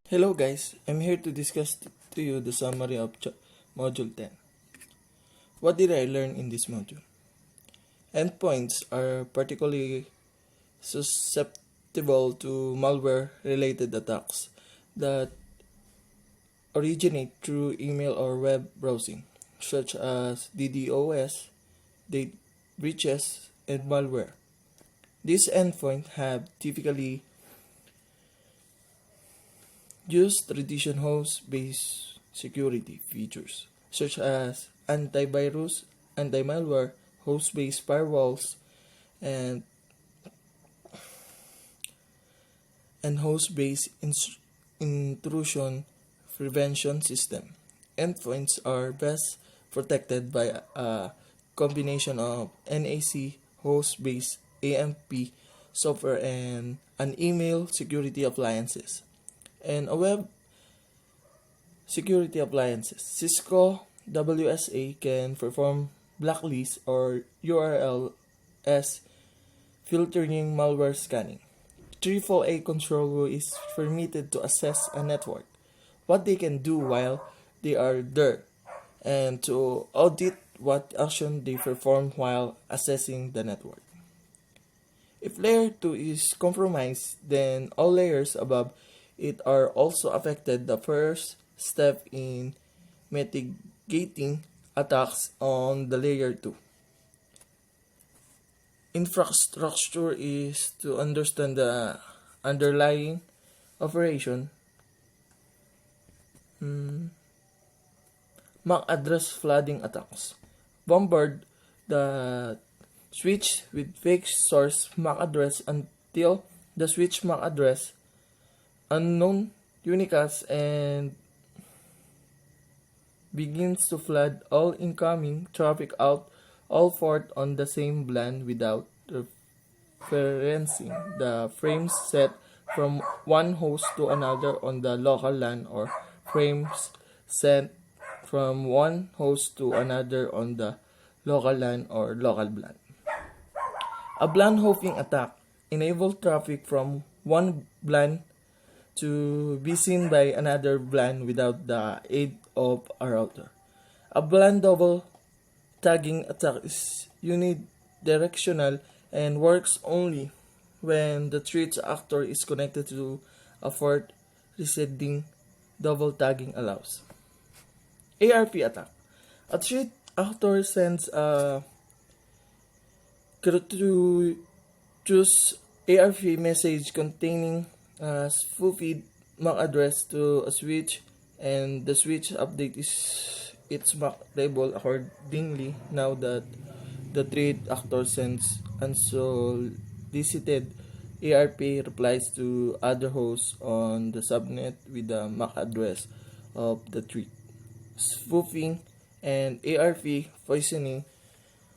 Hello guys, I'm here to discuss to you the summary of Module 10. What did I learn in this module? Endpoints are particularly susceptible to malware-related attacks that originate through email or web browsing, such as DDoS, data breaches, and malware. These endpoints have typically use traditional host-based security features such as antivirus, anti-malware, host-based firewalls, and host-based intrusion prevention system. Endpoints are best protected by a combination of NAC, host-based AMP software, and an email security appliances and a web security appliances. Cisco WSA can perform blacklist or URLs filtering malware scanning. AAA control is permitted to assess a network, what they can do while they are there, and to audit what action they perform while assessing the network. If layer 2 is compromised, then all layers above it are also affected. The first step in mitigating attacks on the layer 2. Infrastructure is to understand the underlying operation. MAC address flooding attacks. Bombard the switch with fake source MAC address until the switch MAC address unknown unicast and begins to flood all incoming traffic out all port on the same LAN without referencing the frames set from one host to another on the local LAN or frames sent from one host to another on the local LAN or local LAN. A LAN hopping attack enables traffic from one LAN to be seen by another LAN without the aid of a router. A LAN double tagging attack is unidirectional and works only when the threat actor is connected to a port receiving double tagging allows. ARP attack. A threat actor sends a gratuitous ARP message containing a spoofed MAC address to a switch, and the switch update its MAC label accordingly now that the threat actor sends unsolicited ARP replies to other hosts on the subnet with the MAC address of the threat. Spoofing and ARP poisoning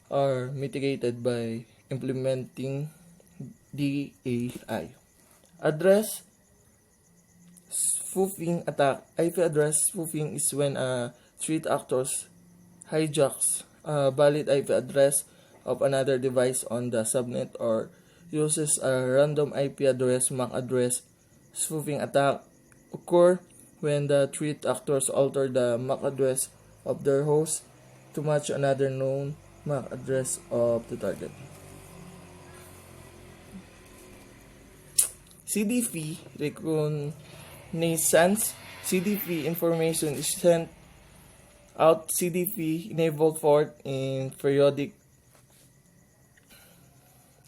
are mitigated by implementing DAI. Address spoofing attack. IP address spoofing is when a threat actor hijacks a valid IP address of another device on the subnet or uses a random IP address MAC address. Spoofing attack occur when the threat actors alter the MAC address of their host to match another known MAC address of the target. CDP reconnaissance. CDP information is sent out CDP enabled port in periodic.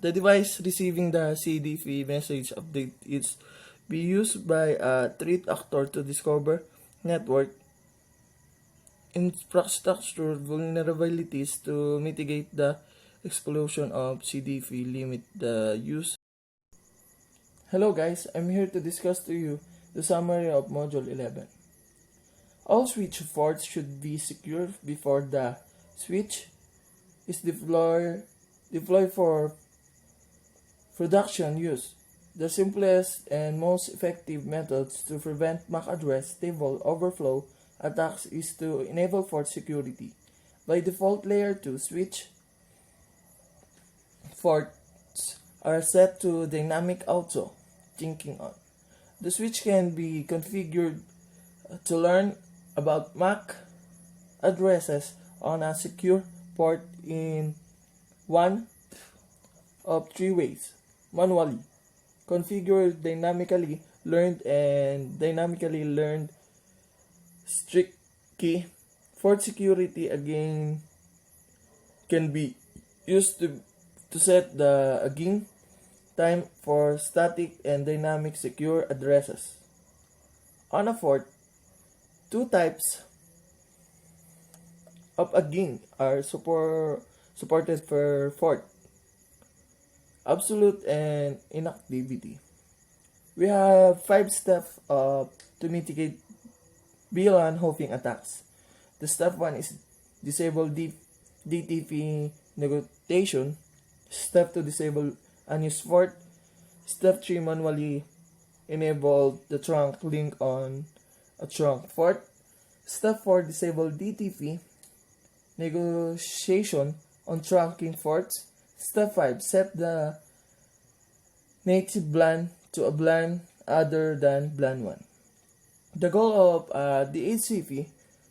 The device receiving the CDP message update is be used by a threat actor to discover network infrastructure vulnerabilities to mitigate the explosion of CDP, limit the use. Hello guys, I'm here to discuss to you the summary of Module 11. All switch ports should be secure before the switch is deployed for production use. The simplest and most effective methods to prevent MAC address table overflow attacks is to enable port security. By default, layer 2 switch ports are set to dynamic auto thinking on. The switch can be configured to learn about MAC addresses on a secure port in one of three ways: manually, configured dynamically, learned, and dynamically learned strict key. For security, again, can be used to set the again time for static and dynamic secure addresses. On a port, two types of again are supported per port: absolute and inactivity. We have 5 steps to mitigate VLAN hopping attacks. The step 1 is disable DTP negotiation. Step 2, disable unused port. Step 3, manually enable the trunk link on a trunk port. Step 4, disable DTP negotiation on trunking ports. Step 5, set the native BLAN to a BLAN other than BLAN 1. The goal of DHCP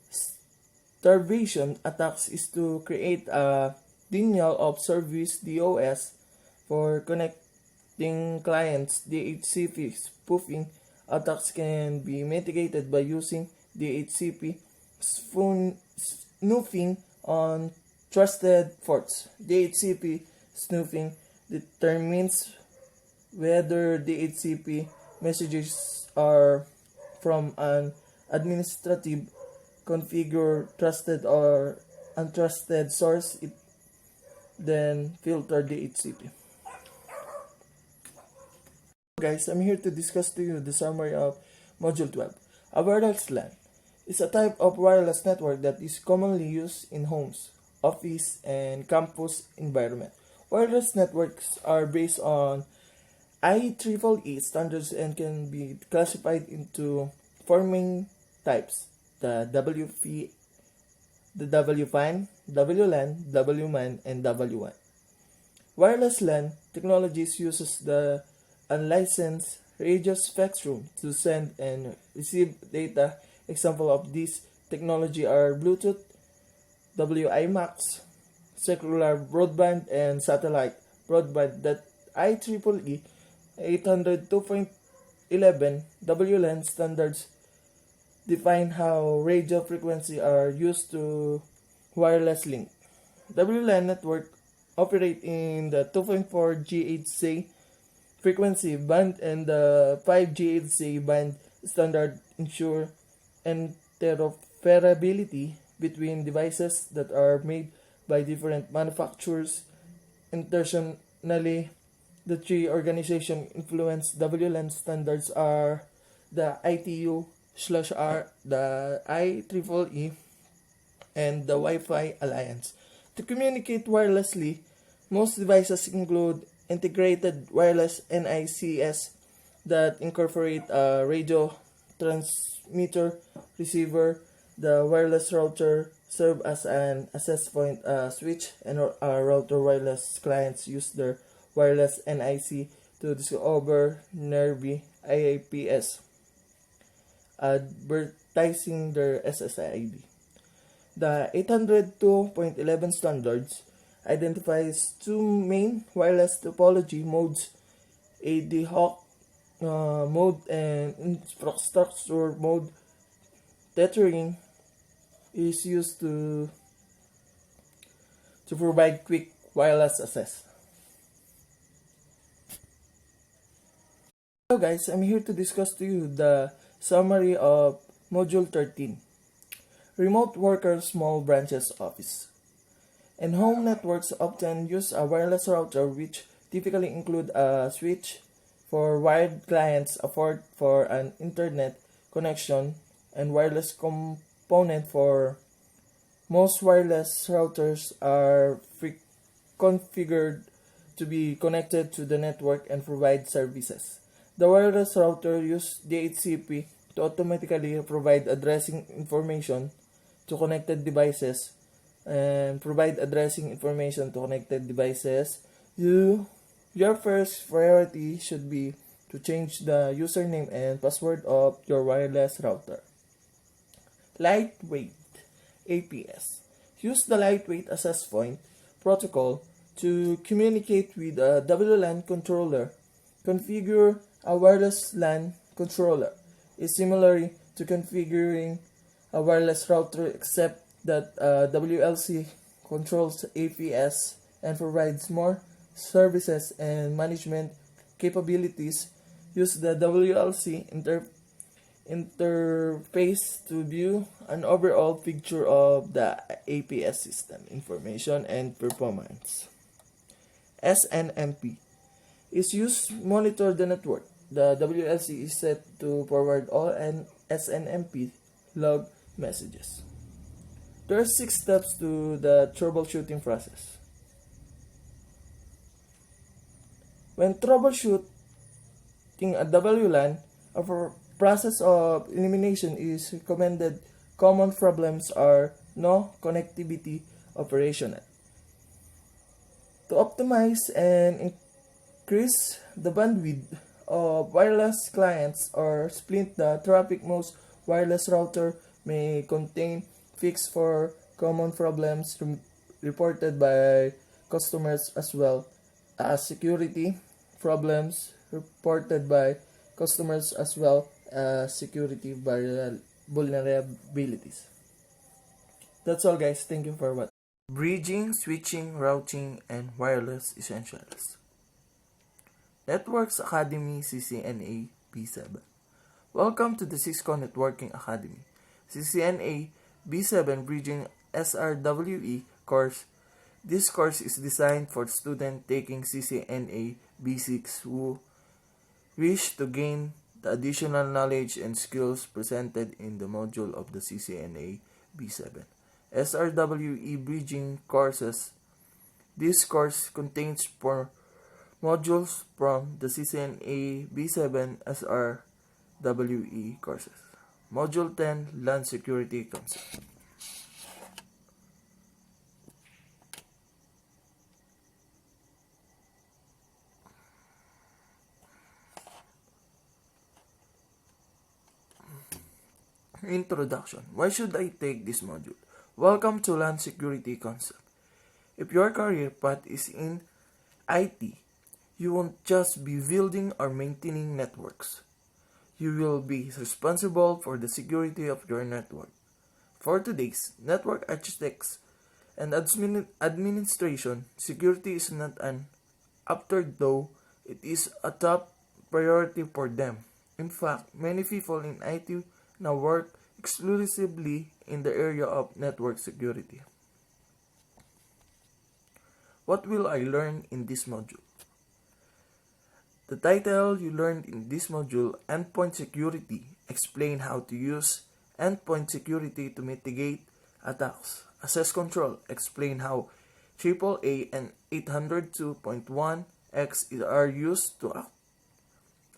starvation attacks is to create a denial of service DOS for connecting clients. DHCP spoofing attacks can be mitigated by using DHCP snooping on trusted ports. DHCP snooping determines whether DHCP messages are from an administrative, configure, trusted, or untrusted source. It then filter DHCP. Guys, I'm here to discuss to you the summary of Module 12. A wireless LAN is a type of wireless network that is commonly used in homes, office, and campus environment. Wireless networks are based on IEEE standards and can be classified into four main types: the WFAN, WLAN, WMAN, and W1. Wireless LAN technologies uses the unlicensed radio spectrum to send and receive data. Example of this technology are Bluetooth, WiMAX, cellular broadband, and satellite broadband. That IEEE 802.11 WLAN standards define how radio frequency are used to wireless link. WLAN network operate in the 2.4 GHz frequency band and the 5 GHz band. Standard ensure interoperability between devices that are made by different manufacturers. Internationally, the three organizations influence WLAN standards are the ITU/R, the IEEE, and the Wi-Fi Alliance. To communicate wirelessly, most devices include integrated wireless NICs that incorporate a radio transmitter receiver. The wireless router serves as an access point, switch, and router. Wireless clients use their wireless NIC to discover nearby IPs, advertising their SSID. The 802.11 standards identifies two main wireless topology modes: ad hoc mode and infrastructure mode. Tethering is used to provide quick wireless access. Hello guys, I'm here to discuss to you the summary of Module 13. Remote worker small branches office. And home networks often use a wireless router, which typically include a switch for wired clients, a port for an internet connection, and wireless component. For most wireless routers are configured to be connected to the network and provide services. The wireless router uses DHCP to automatically provide addressing information to connected devices and provide addressing information to connected devices. Your first priority should be to change the username and password of your wireless router. Lightweight APS. Use the lightweight access point protocol to communicate with a WLAN controller. Configure a wireless LAN controller is similar to configuring a wireless router, except that WLC controls APS and provides more services and management capabilities. Use the WLC interface to view an overall picture of the APS system information and performance. SNMP is used to monitor the network. The WLC is set to forward all SNMP log messages. There are 6 steps to the troubleshooting process. When troubleshooting a WLAN, a process of elimination is recommended. Common problems are no connectivity operational. To optimize and increase the bandwidth of wireless clients or split the traffic, most wireless router may contain fixes for common problems reported by customers, as well as security problems reported by customers, as well as security vulnerabilities. That's all, guys. Thank you for watching. Bridging, switching, routing, and wireless essentials. Networks Academy CCNA B7. Welcome to the Cisco Networking Academy. CCNA B7 Bridging SRWE course. This course is designed for students taking CCNA B6 who wish to gain the additional knowledge and skills presented in the module of the CCNA B7. SRWE Bridging courses. This course contains 4 modules from the CCNA B7 SRWE courses. Module 10, LAN Security Concept. Introduction. Why should I take this module? Welcome to LAN Security Concept. If your career path is in IT, you won't just be building or maintaining networks. You will be responsible for the security of your network. For today's network architects and administration, security is not an afterthought, it is a top priority for them. In fact, many people in IT now work exclusively in the area of network security. What will I learn in this module? The title you learned in this module, Endpoint Security, explain how to use endpoint security to mitigate attacks. Access Control, explain how AAA and 802.1x are used to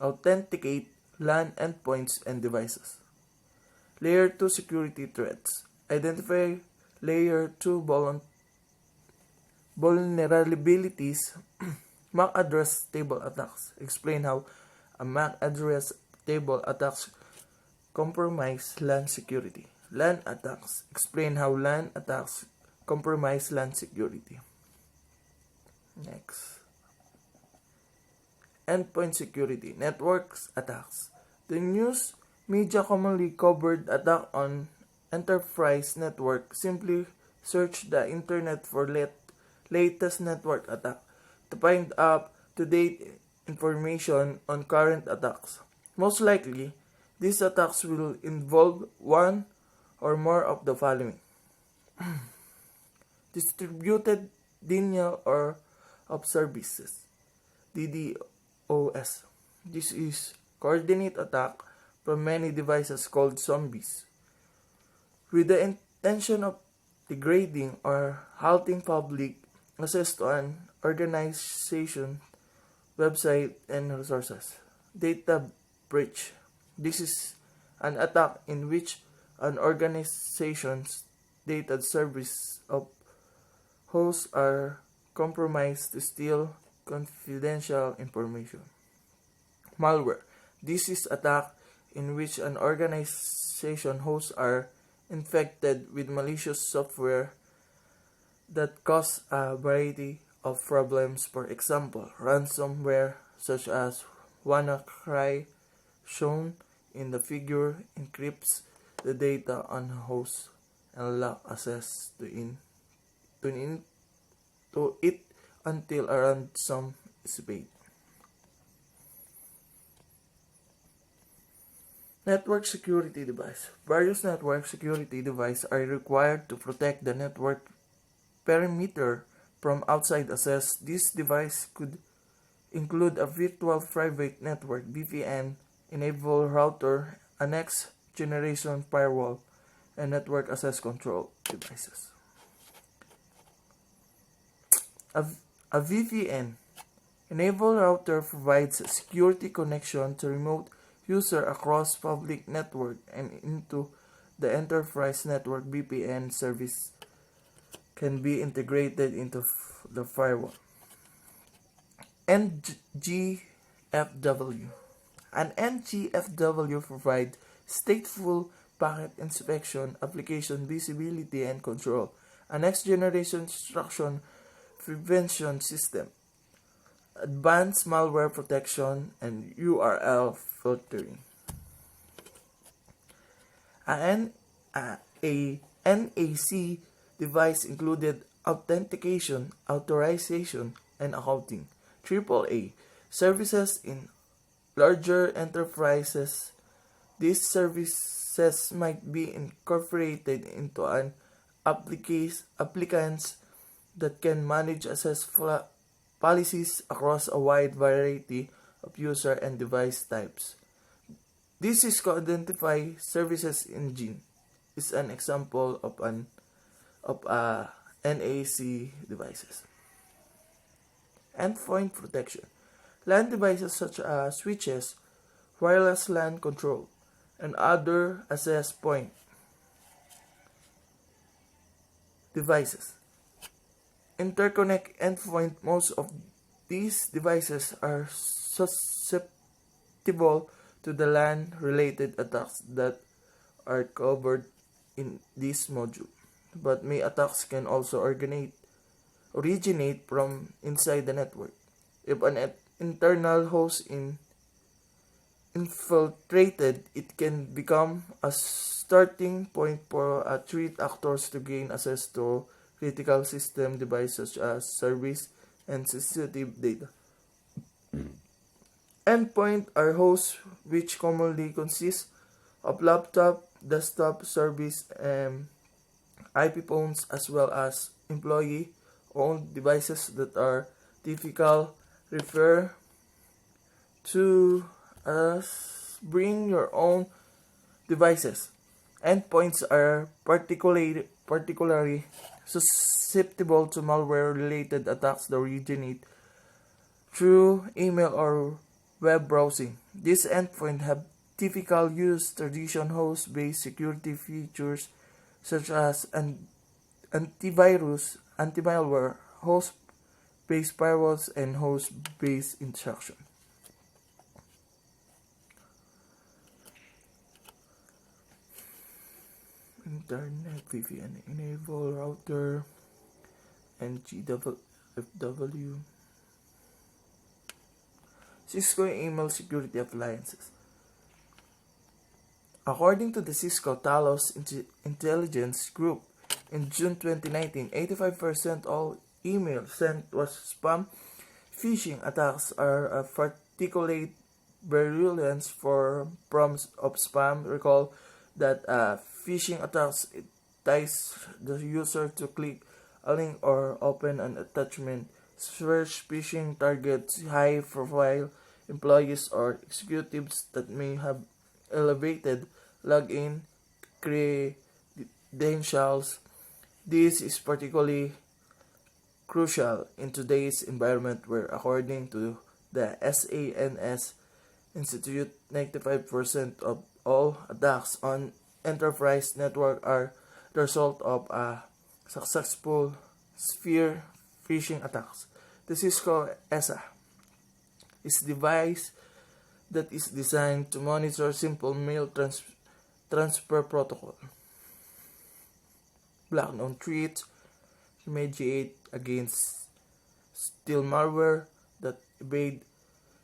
authenticate LAN endpoints and devices. Layer 2 Security Threats, identify Layer 2 vulnerabilities. MAC address table attacks, explain how a MAC address table attacks compromise LAN security. LAN attacks, explain how LAN attacks compromise LAN security. Next. Endpoint security, networks attacks. The news media commonly covered attack on enterprise network. Simply search the internet for latest network attack to find up-to-date information on current attacks. Most likely, these attacks will involve one or more of the following. Distributed denial of services, DDoS. This is coordinate attack from many devices called zombies, with the intention of degrading or halting public access to an organization, website, and resources. Data breach. This is an attack in which an organization's data service of hosts are compromised to steal confidential information. Malware. This is attack in which an organization hosts are infected with malicious software that cause a variety of problems. For example, ransomware such as WannaCry shown in the figure encrypts the data on host and allow access to it until a ransom is paid. Network security device. Various network security devices are required to protect the network perimeter from outside access. This device could include a virtual private network (VPN), enable router, a next generation firewall, and network access control devices. A VPN enable router provides a security connection to remote user across public network and into the enterprise network. VPN service can be integrated into the firewall. NGFW. An NGFW provides stateful packet inspection, application visibility and control, a next generation instruction prevention system, advanced malware protection, and URL filtering. A NAC device included authentication, authorization, and accounting. AAA services in larger enterprises. These services might be incorporated into an applicants that can manage access policies across a wide variety of user and device types. This Cisco Identify Services Engine is an example of NAC devices. Endpoint protection. LAN devices such as switches, wireless LAN control, and other access point devices. Interconnect endpoint. Most of these devices are susceptible to the LAN-related attacks that are covered in this module. But many attacks can also originate from inside the network. If an internal host infiltrated, it can become a starting point for threat actors to gain access to critical system devices such as service and sensitive data. Endpoint are hosts which commonly consist of laptop, desktop, service, and IP phones, as well as employee-owned devices that are typically referred to as bring your own devices. Endpoints are particularly susceptible to malware-related attacks that originate through email or web browsing. These endpoints have typically used traditional host-based security features such as antivirus, anti-malware, host-based firewalls, and host-based instruction. Internet VPN enable router NGFW. Cisco email security appliances. According to the Cisco Talos Intelligence Group, in June 2019, 85% all email sent was spam. Phishing attacks are a particularly virulence from of spam. Recall that phishing attacks entice the user to click a link or open an attachment. Search phishing targets high-profile employees or executives that may have elevated login credentials. This is particularly crucial in today's environment where, according to the SANS Institute, 95% of all attacks on enterprise network are the result of a successful spear phishing attacks. The Cisco ESA is device that is designed to monitor simple mail transfer protocol. Black known threats remediate against steal malware that evade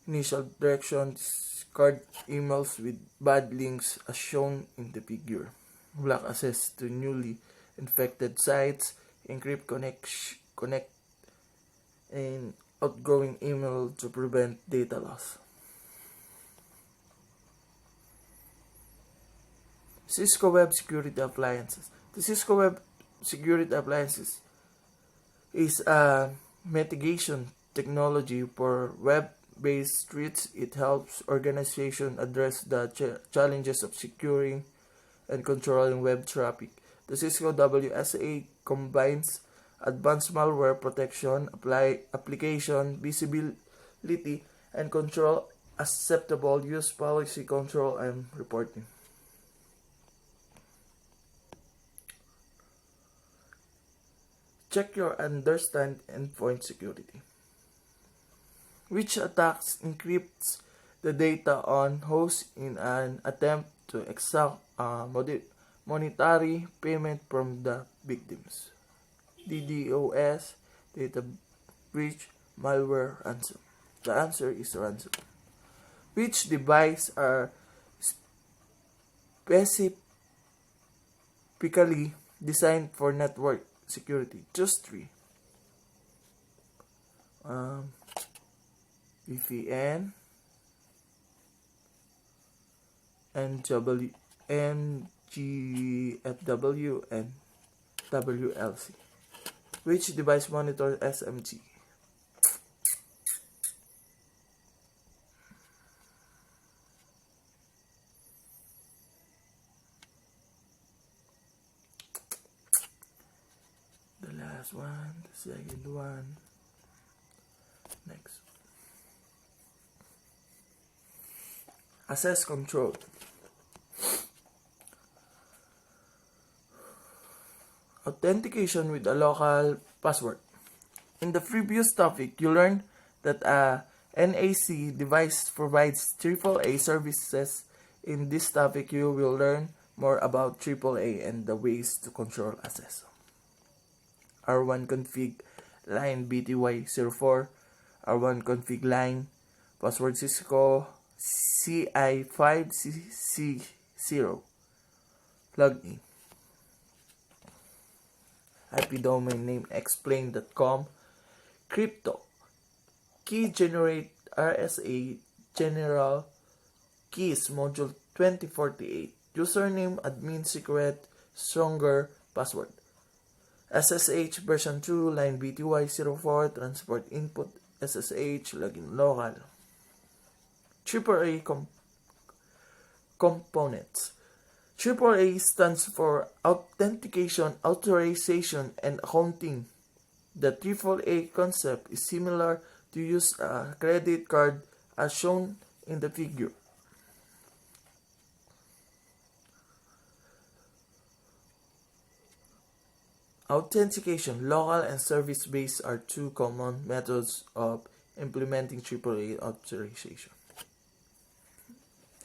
initial direction, discard emails with bad links as shown in the figure. Block access to newly infected sites, encrypt connect and outgoing email to prevent data loss. Cisco Web Security Appliances. The Cisco Web Security Appliances is a mitigation technology for web-based threats. It helps organizations address the challenges of securing and controlling web traffic. The Cisco WSA combines advanced malware protection, application visibility, and control acceptable use policy control and reporting. Check your understand endpoint security. Which attacks encrypts the data on host in an attempt to exact monetary payment from the victims. DDoS, data breach, malware, ransom. The answer is ransom. Which devices are specifically designed for network security? Just 3. VPN, MGFW, and WLC. Which device monitors SMG? The last one, the second one. Next. Access control. Authentication with a local password. In the previous topic, you learned that a NAC device provides AAA services. In this topic, you will learn more about AAA and the ways to control access. R1 config line BTY04, R1 config line, password Cisco CI5C0, login. IP domain name explain.com, crypto, key generate RSA general keys module 2048, username admin secret stronger password. SSH version 2 line BTY04 transport input SSH login local. AAA components. AAA stands for Authentication, Authorization, and Accounting. The AAA concept is similar to use a credit card as shown in the figure. Authentication, local and service-based are two common methods of implementing AAA authorization.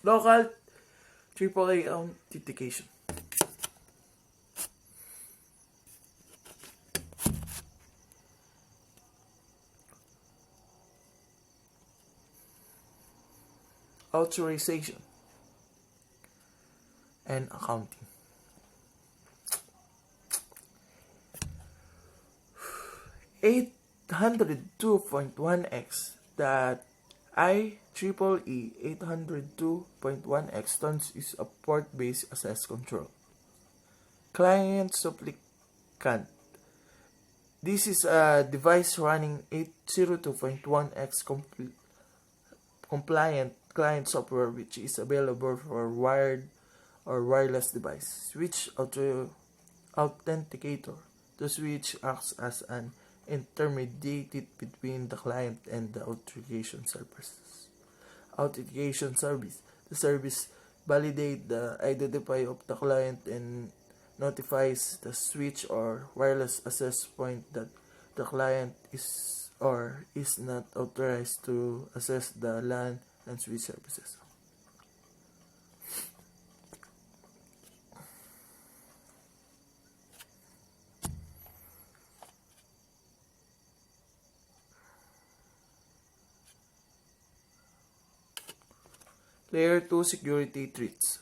Local AAA authentication. Authorization and accounting. 802.1x that IEEE 802.1x turns is a port-based access control. Client supplicant. This is a device running 802.1x compliant client software which is available for wired or wireless device. Switch authenticator. The switch acts as an intermediate between the client and the authentication services. Authentication service. The service validates the identity of the client and notifies the switch or wireless access point that the client is or is not authorized to access the LAN and switch services. Layer 2 security threats.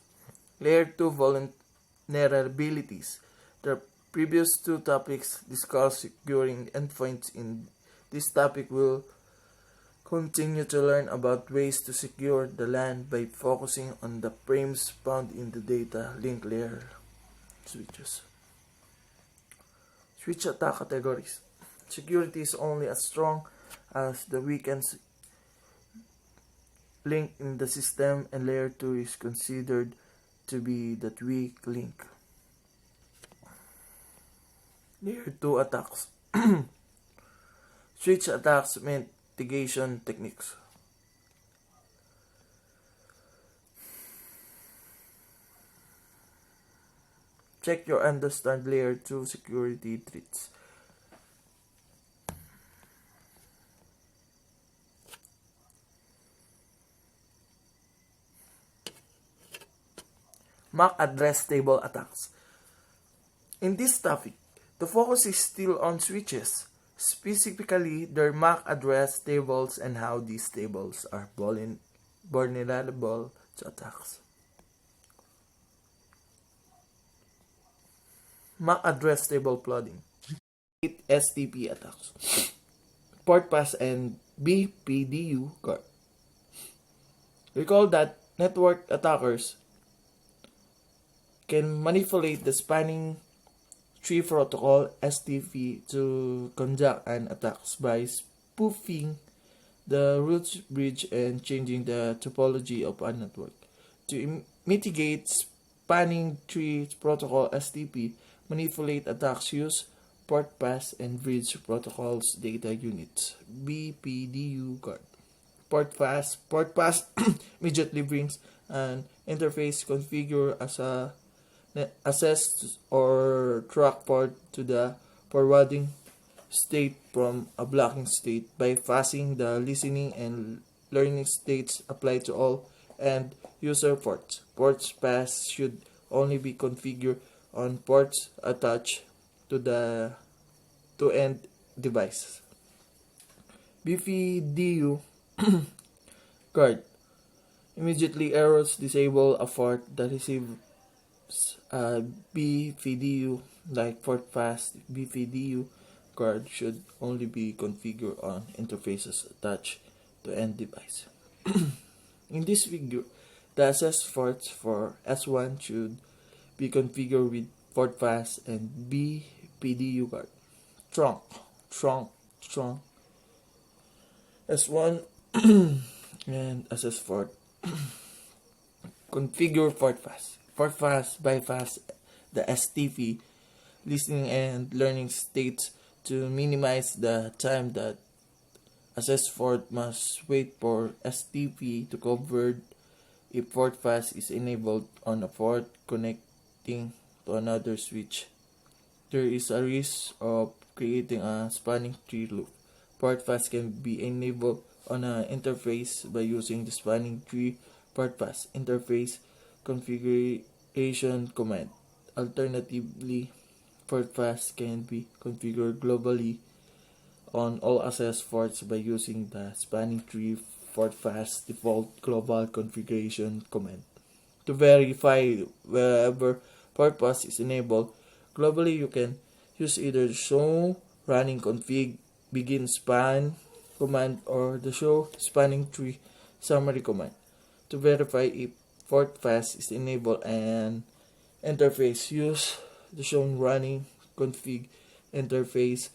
Layer 2 vulnerabilities. The previous two topics discussed securing endpoints. In this topic, we'll continue to learn about ways to secure the LAN by focusing on the frames found in the data link layer switches. Switch attack categories. Security is only as strong as the weakest link in the system, and layer 2 is considered to be that weak link. Layer 2 attacks. Switch attacks mitigation techniques. Check your understand layer 2 security threats. MAC address table attacks. In this topic, the focus is still on switches, specifically their MAC address tables and how these tables are vulnerable to attacks. MAC address table flooding. STP attacks. Port pass and BPDU guard. Recall that network attackers can manipulate the spanning tree protocol STP to conduct an attack by spoofing the root bridge and changing the topology of a network. To mitigate spanning tree protocol STP, manipulate attacks use port pass and bridge protocols data units BPDU guard. Port pass immediately brings an interface configured as a access or track port to the forwarding state from a blocking state, bypassing the listening and learning states applied to all end user ports. Ports pass should only be configured on ports attached to the end device. BPDU guard immediately errors disable a port that receives BPDU like port pass. BPDU guard should only be configured on interfaces attached to end device. In this figure, the access ports for S1 should be configured with port pass and BPDU guard. Trunk S1 and access port. Configure port pass. Port pass bypass the STP listening and learning states to minimize the time that access port must wait for STP to cover if port pass is enabled on a port connecting to another switch. There is a risk of creating a spanning tree loop. Port pass can be enabled on an interface by using the spanning tree port pass interface configuration command. Alternatively, port pass can be configured globally on all access ports by using the spanning tree port pass default global configuration command. To verify wherever port pass is enabled globally, you can use either the show running config begin span command or the show spanning tree summary command. To verify if port pass is enabled and interface, use the shown running config interface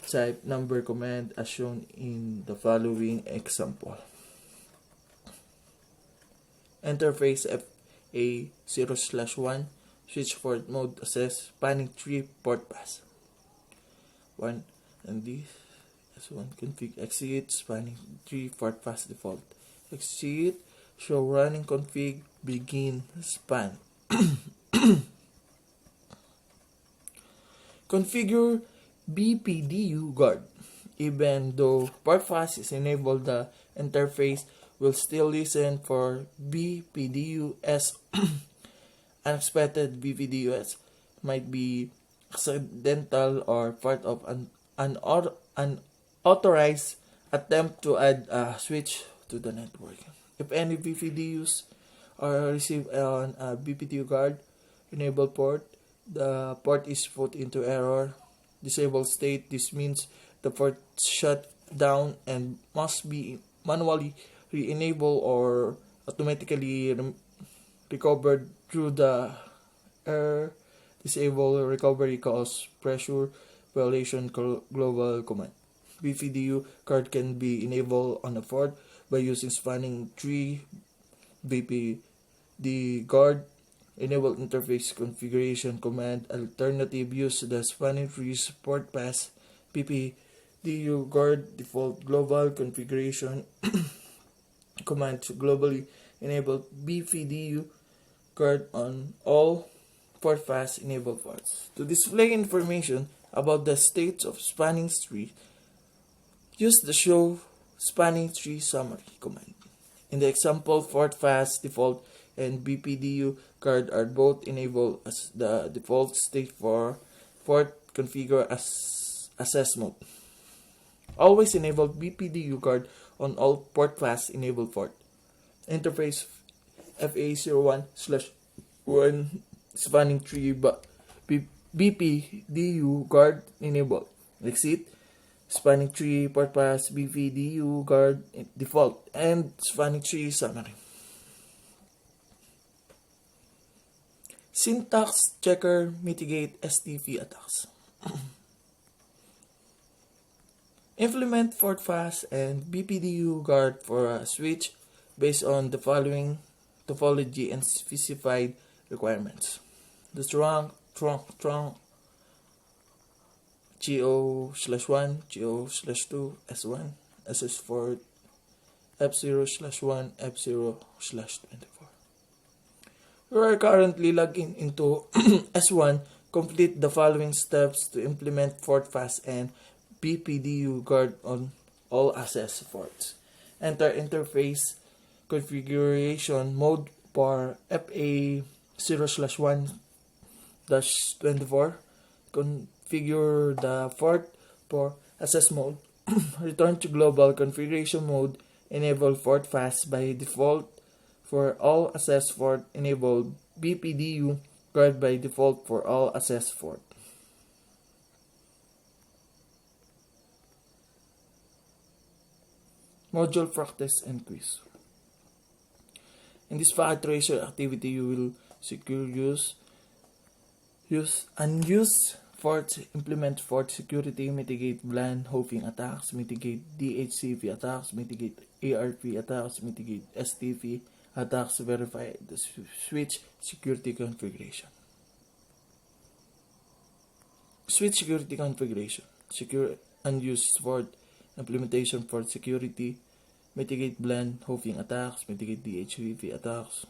type number command as shown in the following example. Interface FA0/1 switch port mode access spanning tree port pass 1 and this S1 config exit spanning tree port pass default exit show running config begin span. Configure BPDU guard. Even though port pass is enabled, the interface will still listen for BPDUS. Unexpected BPDUS might be accidental or part of an unauthorized attempt to add a switch to the network. If any BPDUs are received on a BPDU guard enabled port, the port is put into error disabled state. This means the port shut down and must be manually re-enabled or automatically recovered through the error disable recovery cause pressure violation global command. BPDU card can be enabled on a port by using spanning tree BPD guard enable interface configuration command. Alternative use the spanning trees port pass BPDU guard default global configuration command to globally enable BPDU guard on all port pass enabled ports. To display information about the states of spanning tree, use the show spanning tree summary command. In the example, port fast default and BPDU guard are both enabled as the default state for port configure as access mode. Always enable BPDU guard on all port fast enabled port. Interface FA01/1 spanning tree BPDU guard enabled. Exit spanning tree port pass BPDU guard default and spanning tree summary. Syntax checker mitigate STP attacks. Implement port fast and BPDU guard for a switch based on the following topology and specified requirements. The trunk GO/1, GO/2, S1, SS4, F0/1, F0/24. We are currently logging into S1. Complete the following steps to implement port fast and BPDU guard on all access ports. Enter interface configuration mode for FA0/1-24. Configure the port for access mode. Return to global configuration mode. Enable port fast by default for all access port. Enable BPDU guard by default for all access port. Module practice and quiz. In this packet tracer activity, you will secure use unused ports, implement port security, mitigate VLAN hopping attacks, mitigate DHCP attacks, mitigate ARP attacks, mitigate STP attacks, verify the switch security configuration. Switch security configuration. Secure unused port, implementation for security, mitigate VLAN hopping attacks, mitigate DHCP attacks.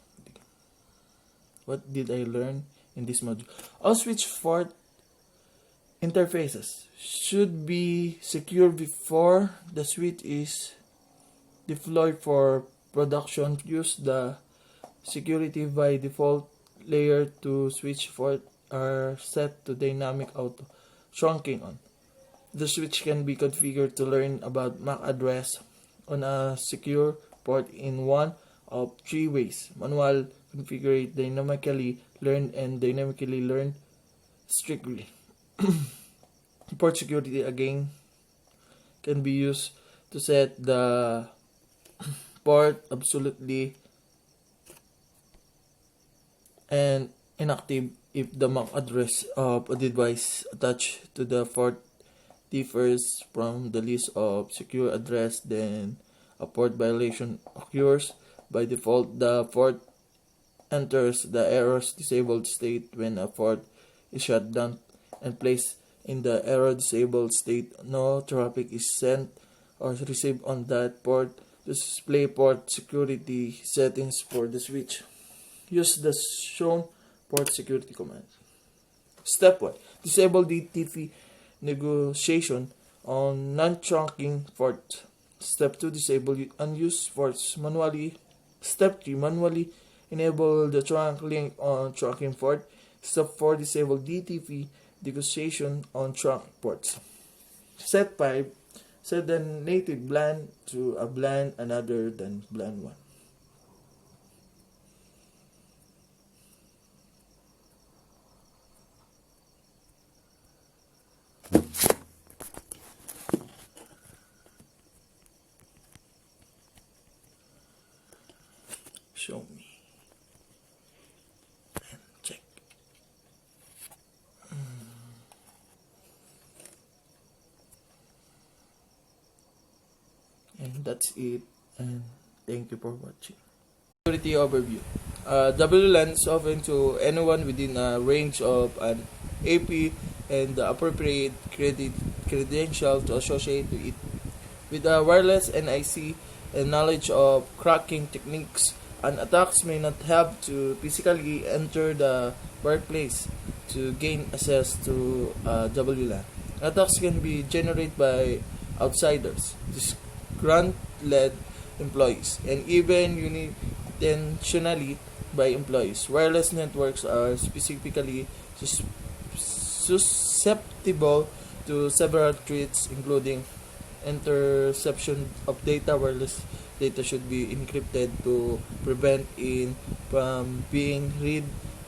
What did I learn in this module? All switch port interfaces should be secure before the switch is deployed for production. Use the security by default layer to switch port are set to dynamic auto trunking on. The switch can be configured to learn about MAC address on a secure port in one of three ways: manual, configure, dynamically learned, and dynamically learned strictly. Port security again can be used to set the port absolutely and inactive if the MAC address of a device attached to the port differs from the list of secure address. Then a port violation occurs. By default, the port enters the errors disabled state when a port is shut down and placed in the error disabled state. No traffic is sent or received on that port. To display port security settings for the switch, use the shown port security command. Step 1. Disable DTP negotiation on non-trunking ports. Step 2, disable unused ports manually. Step 3, manually enable the trunk link on trunking port. Step 4, disable DTP negotiation on trunk ports. Step 5, set the native BLAN to a BLAN other than BLAN 1. Show me. And check. And that's it. And thank you for watching. Security overview. WLAN is open to anyone within a range of an AP and the appropriate credential to associate with it. With a wireless NIC and knowledge of cracking techniques, an attacker may not have to physically enter the workplace to gain access to WLAN. Attacks can be generated by outsiders, disgruntled employees, and even unintentionally by employees. Wireless networks are specifically susceptible to several threats, including interception of data. Wireless data should be encrypted to prevent it from being read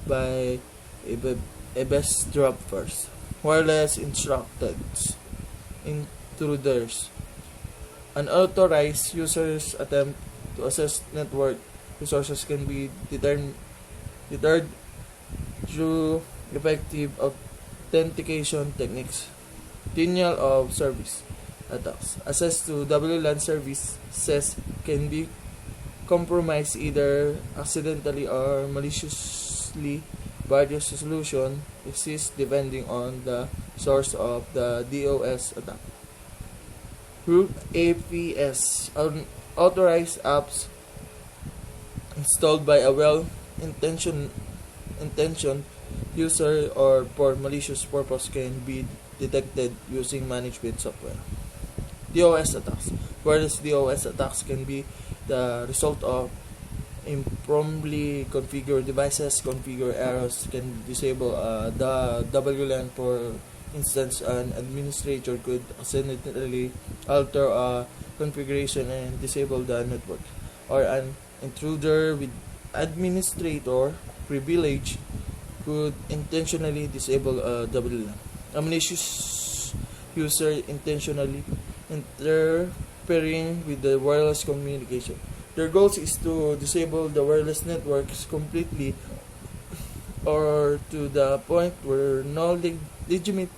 by eavesdroppers. Wireless intruders. Unauthorized users attempt to access network resources can be deterred through effective authentication techniques. Denial of service attacks. Access to WLAN services can be compromised either accidentally or maliciously. Various solutions exist depending on the source of the DOS attack. Root APS, unauthorized apps installed by a well-intentioned user or for malicious purpose can be detected using management software. DOS attacks. Whereas DOS attacks can be the result of improperly configured devices. Configure errors can disable the WLAN. For instance, an administrator could accidentally alter a configuration and disable the network, or an intruder with administrator privilege could intentionally disable a WLAN. A malicious user intentionally interfering with the wireless communication. Their goal is to disable the wireless networks completely, or to the point where no legitimate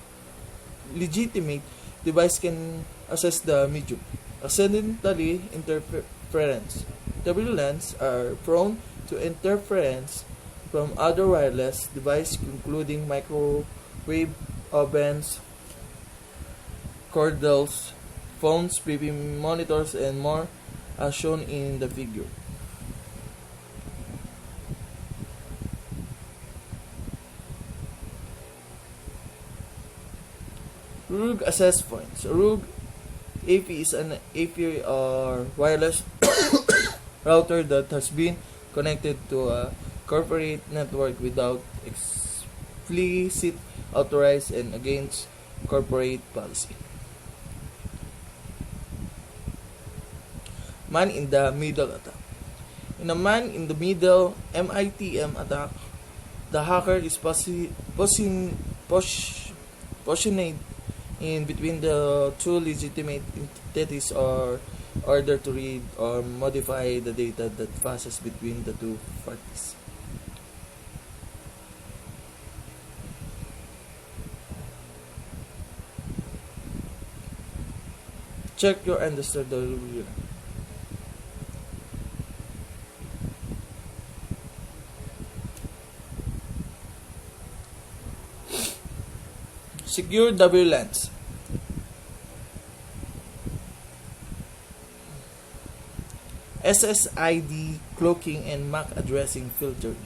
device can access the medium. Accidentally interference. WLANs are prone to interference from other wireless devices, including microwave ovens, cordless phones, baby monitors, and more, as shown in the figure. RUG access points. RUG AP is an AP or wireless router that has been connected to a corporate network without explicit authorized and against corporate policy. Man in the middle attack. In a man in the middle MITM attack, the hacker is positioned in between the two legitimate entities or order to read or modify the data that passes between the two parties. Check your understood the rule. Secure WLANs. SSID cloaking and MAC addressing filtering.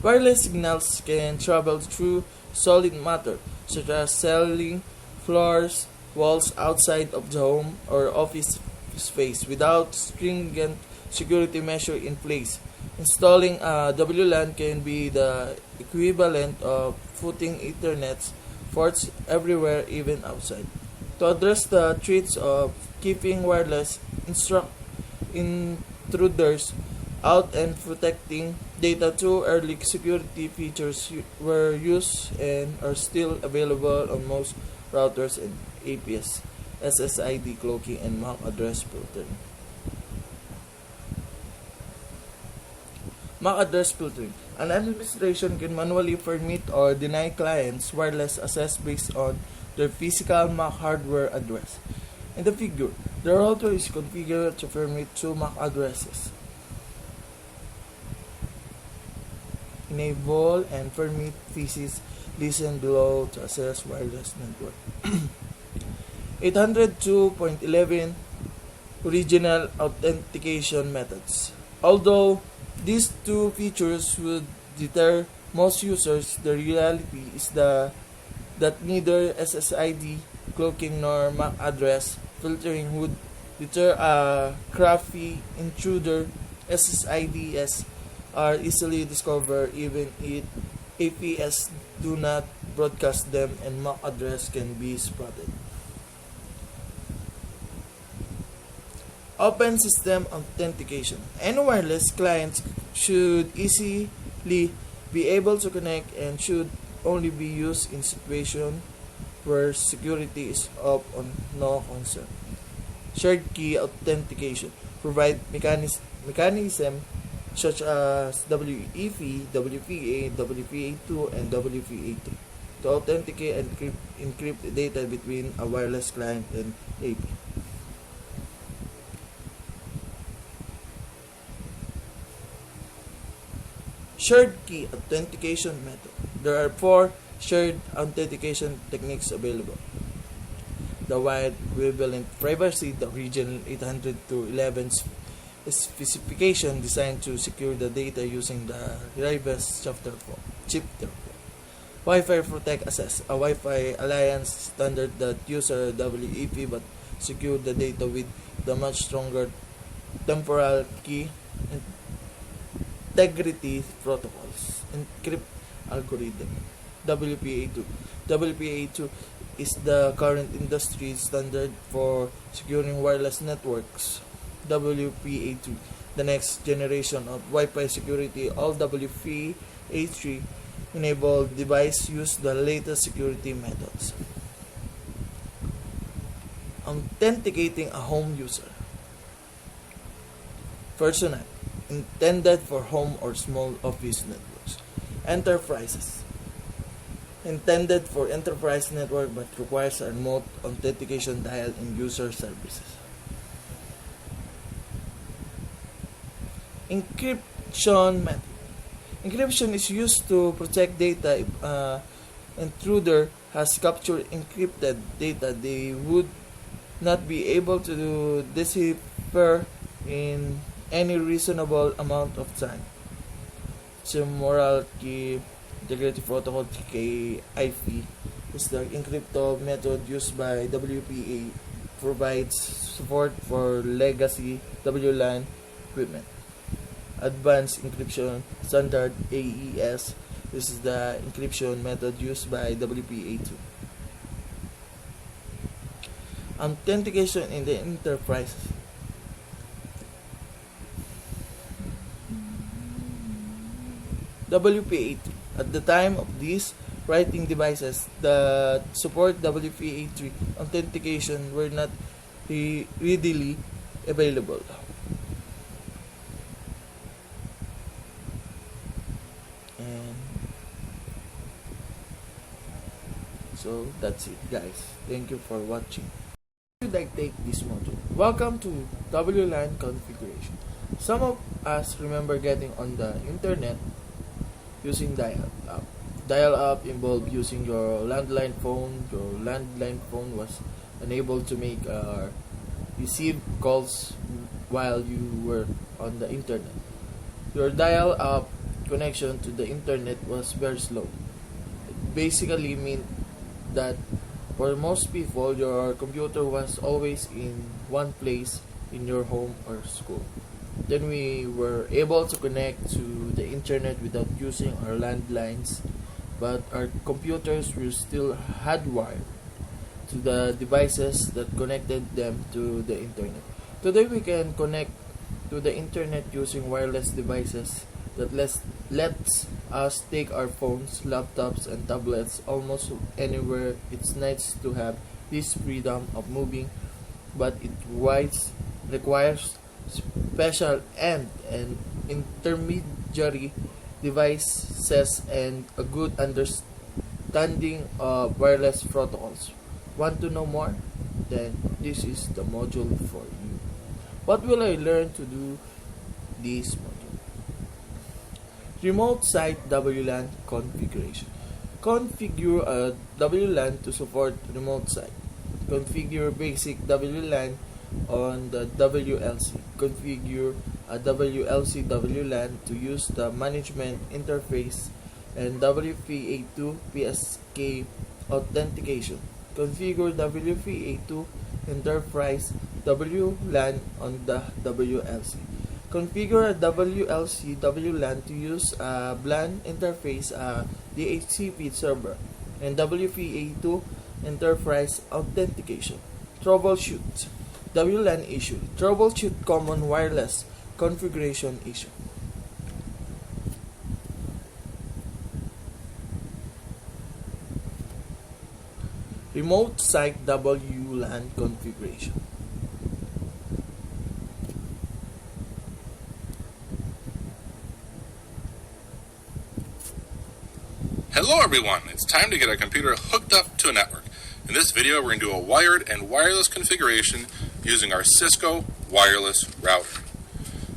Wireless signals can travel through solid matter, such as ceiling, floors, walls outside of the home or office space without stringent security measure in place. Installing a WLAN can be the equivalent of putting Ethernet ports everywhere, even outside. To address the threats of keeping wireless intruders out and protecting data, two early security features were used and are still available on most routers and APS: SSID cloaking and MAC address filtering. MAC address filtering. An administration can manually permit or deny clients wireless access based on their physical MAC hardware address. In the figure, the router is configured to permit two MAC addresses. Enable and permit PCs listed below to access wireless network. 802.11 Original authentication methods. Although these two features would deter most users, the reality is that neither SSID cloaking nor MAC address filtering would deter a crafty intruder. SSIDs are easily discovered even if APS do not broadcast them, and MAC address can be spotted. Open system authentication. Any wireless client should easily be able to connect and should only be used in situations where security is of no concern. Shared key authentication. Provide mechanism such as WEP, WPA, WPA2, and WPA3 to authenticate and encrypt data between a wireless client and AP. Shared key authentication method. There are 4 shared authentication techniques available. The wide equivalent privacy, the original 802.11 specification designed to secure the data using the reverse shifter form. Wi-Fi Protect Access, a Wi-Fi alliance standard that uses WEP but secure the data with the much stronger temporal key integrity protocols. Encrypt algorithm. WPA2. WPA2 is the current industry standard for securing wireless networks. WPA2, the next generation of Wi-Fi security. All WPA3 enabled devices use the latest security methods. Authenticating a home user. Personal, intended for home or small office networks. Enterprises, intended for enterprise network but requires a remote authentication dial in user services. Encryption method. Encryption is used to protect data. If intruder has captured encrypted data, they would not be able to decipher in any reasonable amount of time. Sumarry Key Integrity Protocol (KIP) is the encryption method used by WPA. Provides support for legacy WLAN equipment. Advanced Encryption Standard (AES). This is the encryption method used by WPA2. Authentication in the enterprise. WPA3. At the time of these writing, devices that support WPA3 authentication were not readily available. And so that's it, guys. Thank you for watching. Should I take this module? Welcome to WLAN configuration. Some of us remember getting on the internet using dial-up. Dial-up involved using your landline phone. Your landline phone was unable to make or receive calls while you were on the internet. Your dial-up connection to the internet was very slow. It basically meant that for most people, your computer was always in one place in your home or school. Then we were able to connect to the internet without using our landlines, but our computers were still hardwired to the devices that connected them to the internet. Today we can connect to the internet using wireless devices that lets us take our phones, laptops, and tablets almost anywhere. It's nice to have this freedom of moving, but it requires special and intermediary devices and a good understanding of wireless protocols. Want to know more? Then this is the module for you. What will I learn to do this module? Remote site WLAN configuration. Configure a WLAN to support remote site. Configure basic WLAN on the WLC. Configure a WLC WLAN to use the management interface and WPA2 PSK authentication. Configure WPA2 Enterprise WLAN on the WLC. Configure a WLC WLAN to use a LAN interface, a DHCP server, and WPA2 Enterprise authentication. Troubleshoot WLAN issue. Troubleshoot common wireless configuration issue. Remote site WLAN configuration. Hello everyone, it's time to get our computer hooked up to a network. In this video we're going to do a wired and wireless configuration using our Cisco wireless router.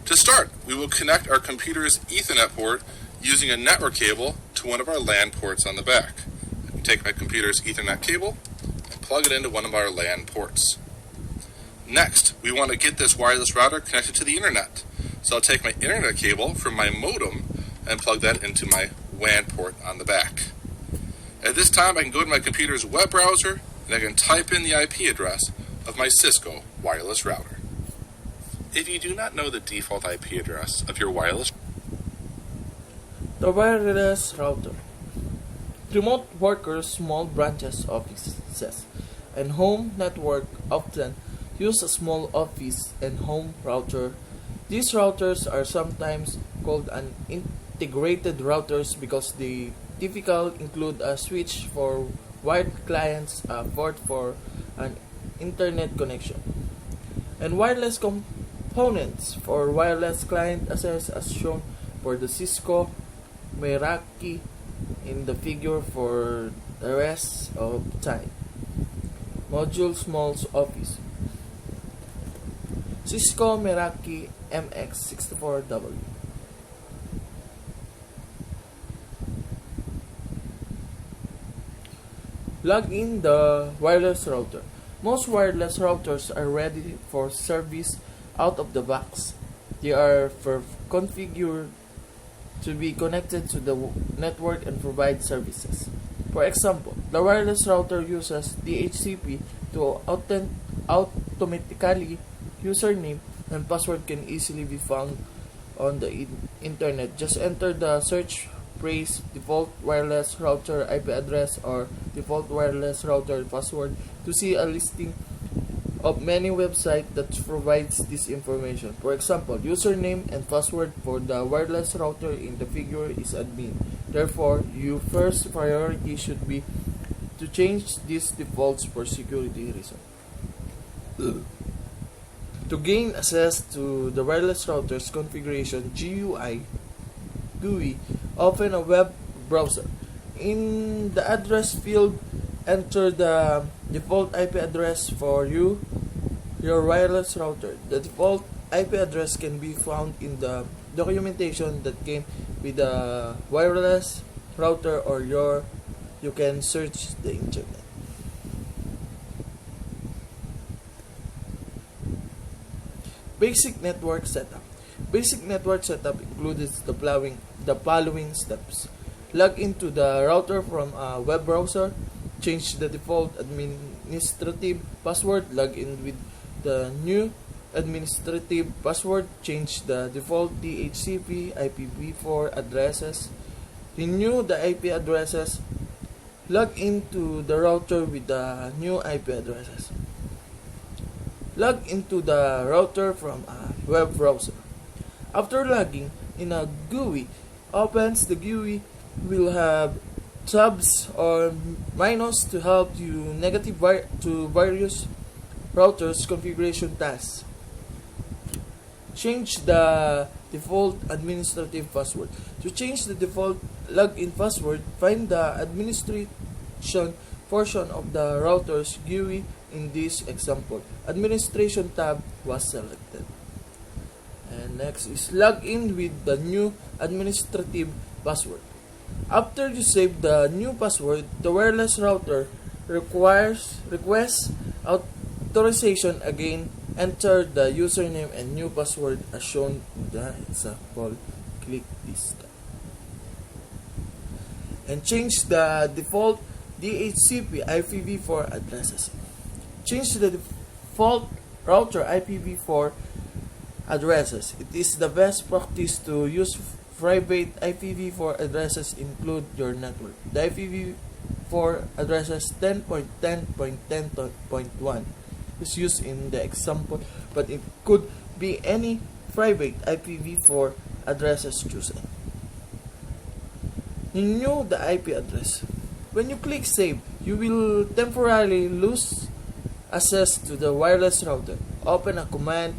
To start, we will connect our computer's Ethernet port using a network cable to one of our LAN ports on the back. I can take my computer's Ethernet cable and plug it into one of our LAN ports. Next, we want to get this wireless router connected to the internet. So I'll take my internet cable from my modem and plug that into my WAN port on the back. At this time, I can go to my computer's web browser and I can type in the IP address of my Cisco wireless router. If you do not know the default IP address of your wireless, The wireless router. Remote workers, small branches offices, and home network often use a small office and home router. These routers are sometimes called an integrated routers because they typically include a switch for wired clients, a port for an internet connection, and wireless components for wireless client access as shown for the Cisco Meraki in the figure for the rest of time. Module Small Office. Cisco Meraki MX64W. Plug in the wireless router. Most wireless routers are ready for service out of the box. They are configured to be connected to the network and provide services. For example, the wireless router uses DHCP to automatically username and password can easily be found on the internet. Just enter the search phrase default wireless router IP address or default wireless router password to see a listing of many websites that provides this information. For example, username and password for the wireless router in the figure is admin. Therefore, your first priority should be to change these defaults for security reasons. To gain access to the wireless router's configuration, GUI, open a web browser. In the address field, enter the default IP address for your wireless router. The default IP address can be found in the documentation that came with the wireless router or you can search the internet. Basic network setup. Basic network setup includes the following steps. Log into the router from a web browser. Change the default administrative password. Log in with the new administrative password, change the default DHCP IPv4 addresses, renew the IP addresses, log into the router with the new IP addresses. Log into the router from a web browser. After logging in a GUI, opens the GUI will have tabs or menus to help you to various routers configuration tasks. Change the default administrative password. To change the default login password, find the administration portion of the router's GUI. In this example, administration tab was selected. And next is log in with the new administrative password. After you save the new password, the wireless router requests authorization again. Enter the username and new password as shown in the example. Click this tab. And change the default DHCP IPv4 addresses. Change the default router IPv4 addresses. It is the best practice to use private IPv4 addresses include your network. The IPv4 addresses 10.10.10.1 is used in the example, but it could be any private IPv4 addresses chosen. Renew the IP address. When you click save, you will temporarily lose access to the wireless router. Open a command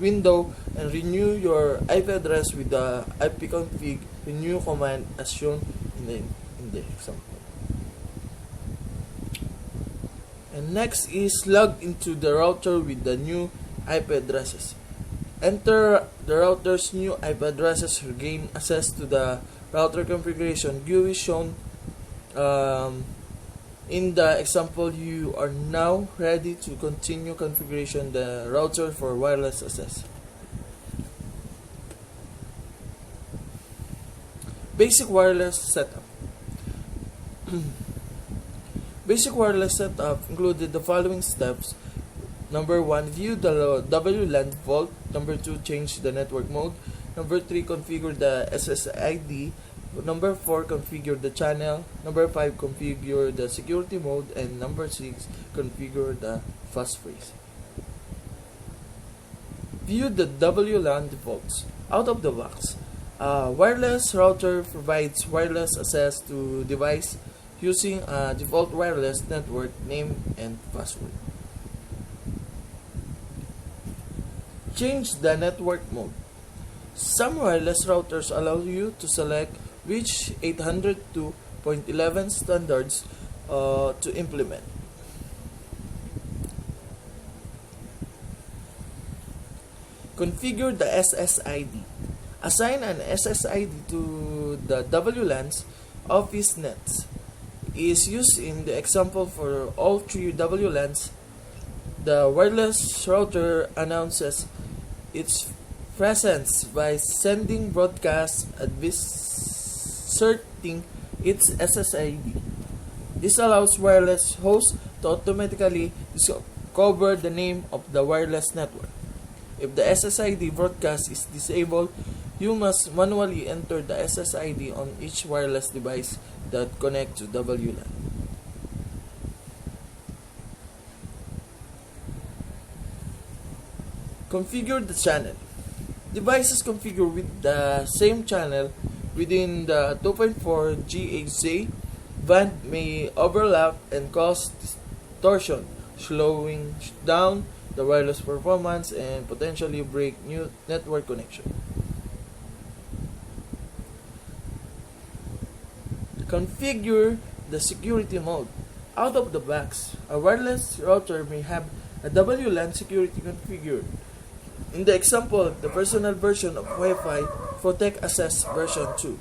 window and renew your IP address with the ipconfig renew command as shown in the example. And next is log into the router with the new IP addresses. Enter the router's new IP addresses. Regain access to the router configuration GUI shown in the example. You are now ready to continue configuration the router for wireless access. Basic wireless setup. Basic wireless setup included the following steps. Number 1, view the WLAN default. Number 2, change the network mode. Number 3, configure the SSID. Number 4, configure the channel. Number 5, configure the security mode. And number 6, configure the passphrase. View the WLAN defaults. Out of the box, a wireless router provides wireless access to device using a default wireless network name and password. Change the network mode. Some wireless routers allow you to select which 802.11 standards to implement. Configure the SSID. Assign an SSID to the WLAN's office nets. Is used in the example for all 3 WLANs. The wireless router announces its presence by sending broadcasts inserting its SSID. This allows wireless hosts to automatically discover the name of the wireless network. If the SSID broadcast is disabled, you must manually enter the SSID on each wireless device that connect to WLAN. Configure the channel. Devices configured with the same channel within the 2.4 GHz band may overlap and cause distortion, slowing down the wireless performance and potentially break new network connection. Configure the security mode. Out of the box, a wireless router may have a WLAN security configured. In the example, the personal version of Wi-Fi Protect Access version 2.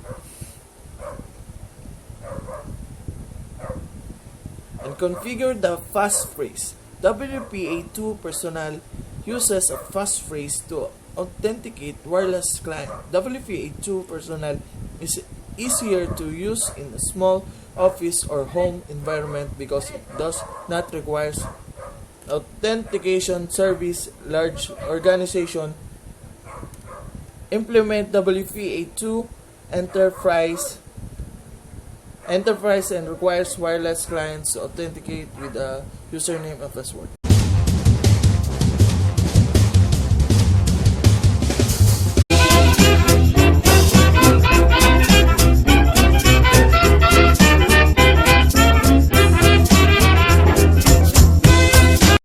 And configure the passphrase. WPA2 personnel uses a passphrase to authenticate wireless client. WPA2 personnel is easier to use in a small office or home environment because it does not require authentication service, large organization, implement WPA2 enterprise and requires wireless clients to authenticate with a username and password.